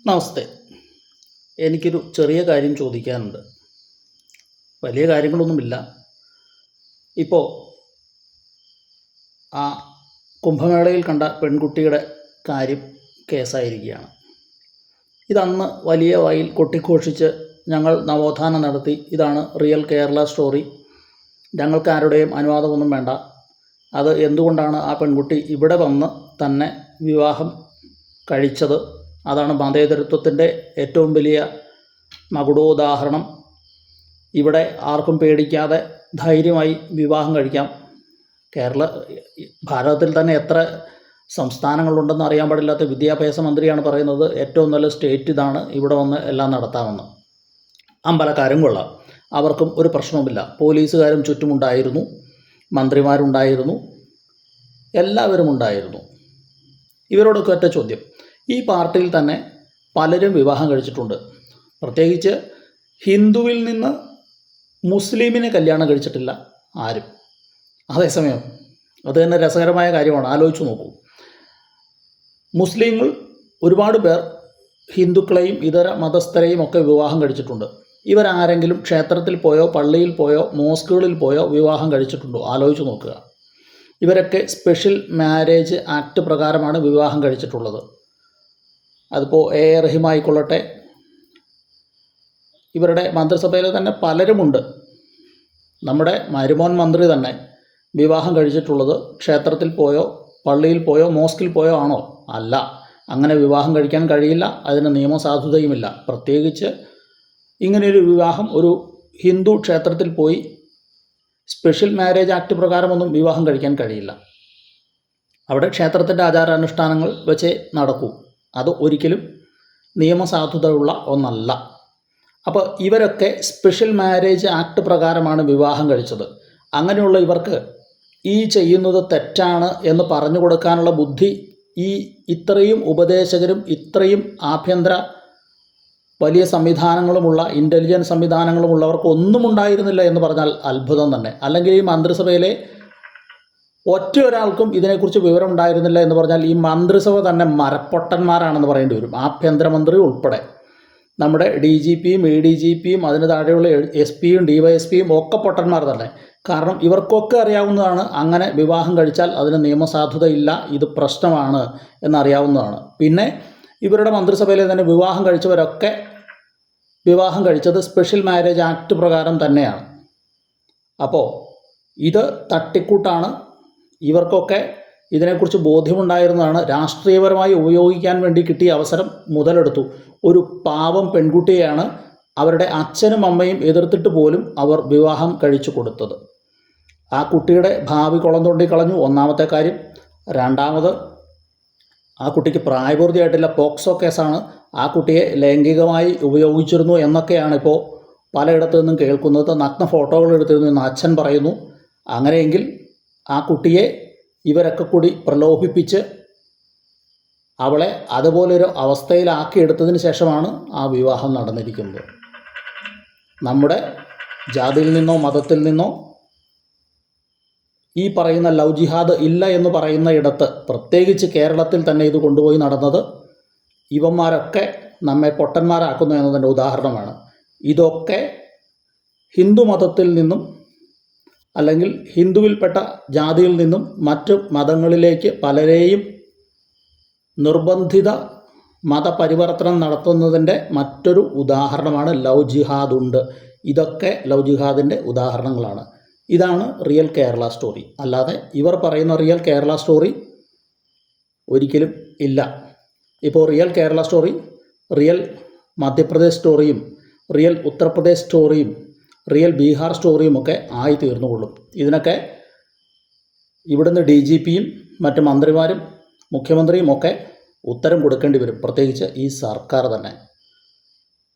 നമസ്തേ. എനിക്കൊരു ചെറിയ കാര്യം ചോദിക്കാനുണ്ട്. വലിയ കാര്യങ്ങളൊന്നുമില്ല. ഇപ്പോൾ ആ കുംഭമേളയിൽ കണ്ട പെൺകുട്ടിയുടെ കാര്യം കേസായിരിക്കുകയാണ്. ഇതന്ന് വലിയ വായിൽ കൊട്ടിഘോഷിച്ച് ഞങ്ങൾ നവോത്ഥാനം നടത്തി, ഇതാണ് റിയൽ കേരള സ്റ്റോറി, ഞങ്ങൾക്ക് ആരുടെയും അനുവാദമൊന്നും വേണ്ട, അത് എന്തുകൊണ്ടാണ് ആ പെൺകുട്ടി ഇവിടെ വന്ന് തന്നെ വിവാഹം കഴിച്ചത്, അതാണ് മതേതരത്വത്തിൻ്റെ ഏറ്റവും വലിയ മകുടോദാഹരണം, ഇവിടെ ആർക്കും പേടിക്കാതെ ധൈര്യമായി വിവാഹം കഴിക്കാം. ഭാരതത്തിൽ തന്നെ എത്ര സംസ്ഥാനങ്ങളുണ്ടെന്ന് അറിയാൻ പാടില്ലാത്ത വിദ്യാഭ്യാസ മന്ത്രിയാണ് പറയുന്നത് ഏറ്റവും നല്ല സ്റ്റേറ്റ് ഇതാണ്, ഇവിടെ വന്ന് എല്ലാം നടത്താമെന്ന്. അമ്പലക്കാരും കൊള്ളാം, അവർക്കും ഒരു പ്രശ്നവുമില്ല. പോലീസുകാരും ചുറ്റുമുണ്ടായിരുന്നു, മന്ത്രിമാരുണ്ടായിരുന്നു, എല്ലാവരും ഉണ്ടായിരുന്നു. ഇവരോടൊക്കെ ഒറ്റ ചോദ്യം: ഈ പാർട്ടിയിൽ തന്നെ പലരും വിവാഹം കഴിച്ചിട്ടുണ്ട്. പ്രത്യേകിച്ച് ഹിന്ദുവിൽ നിന്ന് മുസ്ലിമിനെ കല്യാണം കഴിച്ചിട്ടില്ല ആരും. അതേസമയം അത് തന്നെ രസകരമായ കാര്യമാണ്, ആലോചിച്ച് നോക്കൂ. മുസ്ലിങ്ങൾ ഒരുപാട് പേർ ഹിന്ദുക്കളെയും ഇതര മതസ്ഥരെയും ഒക്കെ വിവാഹം കഴിച്ചിട്ടുണ്ട്. ഇവരാരെങ്കിലും ക്ഷേത്രത്തിൽ പോയോ പള്ളിയിൽ പോയോ മോസ്കുകളിൽ പോയോ വിവാഹം കഴിച്ചിട്ടുണ്ടോ? ആലോചിച്ച് നോക്കുക. ഇവരൊക്കെ സ്പെഷ്യൽ മാരേജ് ആക്ട് പ്രകാരമാണ് വിവാഹം കഴിച്ചിട്ടുള്ളത്. അതിപ്പോൾ എ റഹീം ആയിക്കൊള്ളട്ടെ, ഇവരുടെ മന്ത്രിസഭയിൽ തന്നെ പലരുമുണ്ട്. നമ്മുടെ മരുമോൻ മന്ത്രി തന്നെ വിവാഹം കഴിച്ചിട്ടുള്ളത് ക്ഷേത്രത്തിൽ പോയോ പള്ളിയിൽ പോയോ മോസ്കിൽ പോയോ ആണോ? അല്ല. അങ്ങനെ വിവാഹം കഴിക്കാൻ കഴിയില്ല, അതിന് നിയമസാധുതയുമില്ല. പ്രത്യേകിച്ച് ഇങ്ങനെയൊരു വിവാഹം ഒരു ഹിന്ദു ക്ഷേത്രത്തിൽ പോയി സ്പെഷ്യൽ മാരേജ് ആക്ട് പ്രകാരമൊന്നും വിവാഹം കഴിക്കാൻ കഴിയില്ല. അവിടെ ക്ഷേത്രത്തിൻ്റെ ആചാരാനുഷ്ഠാനങ്ങൾ വെച്ചേ നടക്കൂ. അത് ഒരിക്കലും നിയമസാധുതയുള്ള ഒന്നല്ല. അപ്പോൾ ഇവരൊക്കെ സ്പെഷ്യൽ മാരേജ് ആക്ട് പ്രകാരമാണ് വിവാഹം കഴിച്ചത്. അങ്ങനെയുള്ള ഇവർക്ക് ഈ ചെയ്യുന്നത് തെറ്റാണ് എന്ന് പറഞ്ഞു കൊടുക്കാനുള്ള ബുദ്ധി ഈ ഇത്രയും ഉപദേശകരും ഇത്രയും ആഭ്യന്തര വലിയ സംവിധാനങ്ങളുമുള്ള ഇൻ്റലിജൻസ് സംവിധാനങ്ങളുമുള്ളവർക്ക് ഒന്നും ഉണ്ടായിരുന്നില്ല എന്ന് പറഞ്ഞാൽ അത്ഭുതം തന്നെ. അല്ലെങ്കിൽ ഈ മന്ത്രിസഭയിലെ ഒറ്റ ഒരാൾക്കും ഇതിനെക്കുറിച്ച് വിവരം ഉണ്ടായിരുന്നില്ല എന്ന് പറഞ്ഞാൽ ഈ മന്ത്രിസഭ തന്നെ മരപ്പൊട്ടന്മാരാണെന്ന് പറയേണ്ടി വരും, ആഭ്യന്തരമന്ത്രി ഉൾപ്പെടെ. നമ്മുടെ DGPയും ADGPയും അതിന് താഴെയുള്ള SP-യും DYSPയും ഒക്കെ പൊട്ടന്മാർ തന്നെ. കാരണം ഇവർക്കൊക്കെ അറിയാവുന്നതാണ് അങ്ങനെ വിവാഹം കഴിച്ചാൽ അതിന് നിയമസാധുതയില്ല, ഇത് പ്രശ്നമാണ് എന്നറിയാവുന്നതാണ്. പിന്നെ ഇവരുടെ മന്ത്രിസഭയിലെ തന്നെ വിവാഹം കഴിച്ചവരൊക്കെ വിവാഹം കഴിച്ചത് സ്പെഷ്യൽ മാരേജ് ആക്ട് പ്രകാരം തന്നെയാണ്. അപ്പോൾ ഇത് തട്ടിക്കൂട്ടാണ്. ഇവർക്കൊക്കെ ഇതിനെക്കുറിച്ച് ബോധ്യമുണ്ടായിരുന്നതാണ്. രാഷ്ട്രീയപരമായി ഉപയോഗിക്കാൻ വേണ്ടി കിട്ടിയ അവസരം മുതലെടുത്തു. ഒരു പാവം പെൺകുട്ടിയെയാണ് അവരുടെ അച്ഛനും അമ്മയും എതിർത്തിട്ട് പോലും അവർ വിവാഹം കഴിച്ചു കൊടുത്തത്. ആ കുട്ടിയുടെ ഭാവി കുളം തോണ്ടി കളഞ്ഞു, ഒന്നാമത്തെ കാര്യം. രണ്ടാമത്, ആ കുട്ടിക്ക് പ്രായപൂർത്തിയായിട്ടില്ല, പോക്സോ കേസാണ്. ആ കുട്ടിയെ ലൈംഗികമായി ഉപയോഗിച്ചിരുന്നു എന്നൊക്കെയാണ് ഇപ്പോൾ പലയിടത്തു നിന്നും കേൾക്കുന്നത്. നഗ്ന ഫോട്ടോകൾ എടുത്തിരുന്നു എന്ന് അച്ഛൻ പറയുന്നു. അങ്ങനെയെങ്കിൽ ആ കുട്ടിയെ ഇവരൊക്കെ കൂടി പ്രലോഭിപ്പിച്ച് അവളെ അതുപോലൊരു അവസ്ഥയിലാക്കിയെടുത്തതിന് ശേഷമാണ് ആ വിവാഹം നടന്നിരിക്കുന്നത്. നമ്മുടെ ജാതിയിൽ നിന്നോ മതത്തിൽ നിന്നോ ഈ പറയുന്ന ലവ് ജിഹാദ് ഇല്ല എന്ന് പറയുന്ന ഇടത്ത്, പ്രത്യേകിച്ച് കേരളത്തിൽ തന്നെ ഇത് കൊണ്ടുപോയി നടന്നത് ഇവന്മാരൊക്കെ നമ്മെ പൊട്ടന്മാരാക്കുന്നു എന്നതിൻ്റെ ഉദാഹരണമാണ്. ഇതൊക്കെ ഹിന്ദു മതത്തിൽ നിന്നും അല്ലെങ്കിൽ ഹിന്ദുവിൽപ്പെട്ട ജാതിയിൽ നിന്നും മറ്റു മതങ്ങളിലേക്ക് പലരെയും നിർബന്ധിത മതപരിവർത്തനം നടത്തുന്നതിൻ്റെ മറ്റൊരു ഉദാഹരണമാണ് ലവ് ജിഹാദ് ഉണ്ട്. ഇതൊക്കെ ലവ് ജിഹാദിൻ്റെ ഉദാഹരണങ്ങളാണ്. ഇതാണ് റിയൽ കേരള സ്റ്റോറി. അല്ലാതെ ഇവർ പറയുന്ന റിയൽ കേരള സ്റ്റോറി ഒരിക്കലും ഇല്ല. ഇപ്പോൾ real Kerala story real Madhya Pradesh സ്റ്റോറിയും റിയൽ ഉത്തർപ്രദേശ് സ്റ്റോറിയും റിയൽ ബീഹാർ സ്റ്റോറിയും ഒക്കെ ആയി തീർന്നുകൊള്ളും. ഇതിനൊക്കെ ഇവിടുന്ന് DGPയും മറ്റ് മന്ത്രിമാരും മുഖ്യമന്ത്രിയും ഒക്കെ ഉത്തരം കൊടുക്കേണ്ടി വരും, പ്രത്യേകിച്ച് ഈ സർക്കാർ തന്നെ.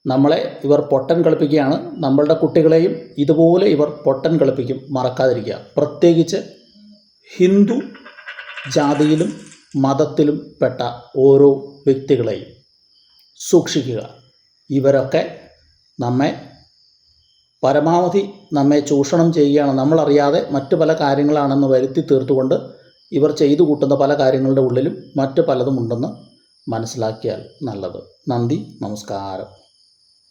നമ്മളെ ഇവർ പൊട്ടൻ കളിപ്പിക്കുകയാണ്. നമ്മളുടെ കുട്ടികളെയും ഇതുപോലെ ഇവർ പൊട്ടൻ കളിപ്പിക്കും, മറക്കാതിരിക്കുക. പ്രത്യേകിച്ച് ഹിന്ദു ജാതിയിലും മതത്തിലും പെട്ട ഓരോ വ്യക്തികളെയും സൂക്ഷിക്കുക. ഇവരൊക്കെ പരമാവധി നമ്മെ ചൂഷണം ചെയ്യുകയാണ്. നമ്മളറിയാതെ മറ്റു പല കാര്യങ്ങളാണെന്ന് വരുത്തി തീർത്തുകൊണ്ട് ഇവർ ചെയ്തു കൂട്ടുന്ന പല കാര്യങ്ങളുടെ ഉള്ളിലും മറ്റു പലതും ഉണ്ടെന്ന് മനസ്സിലാക്കിയാൽ നല്ലത്. നന്ദി, നമസ്കാരം.